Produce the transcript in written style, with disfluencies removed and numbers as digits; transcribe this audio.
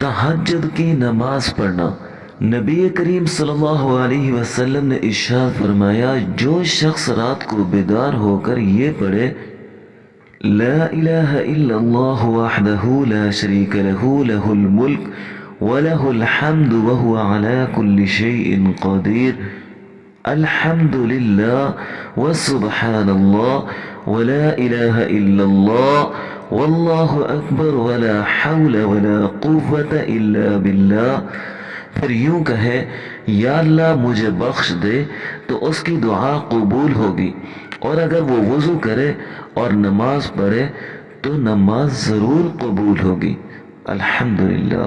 تہجد کی نماز پڑھنا۔ نبی کریم صلی اللہ علیہ وسلم نے ارشاد فرمایا، جو شخص رات کو بیدار ہو کر یہ پڑھے، لا الہ الا اللہ وحدہ لا شریک لہ لہ الملک ولہ الحمد وہو علی کل شیء قدیر، الحمد للہ وسبحان اللہ ولا الہ الا اللہ واللہ اکبر ولا حول ولا قوت الا باللہ، پھر یوں کہے یا اللہ مجھے بخش دے، تو اس کی دعا قبول ہوگی، اور اگر وہ وضو کرے اور نماز پڑھے تو نماز ضرور قبول ہوگی۔ الحمدللہ۔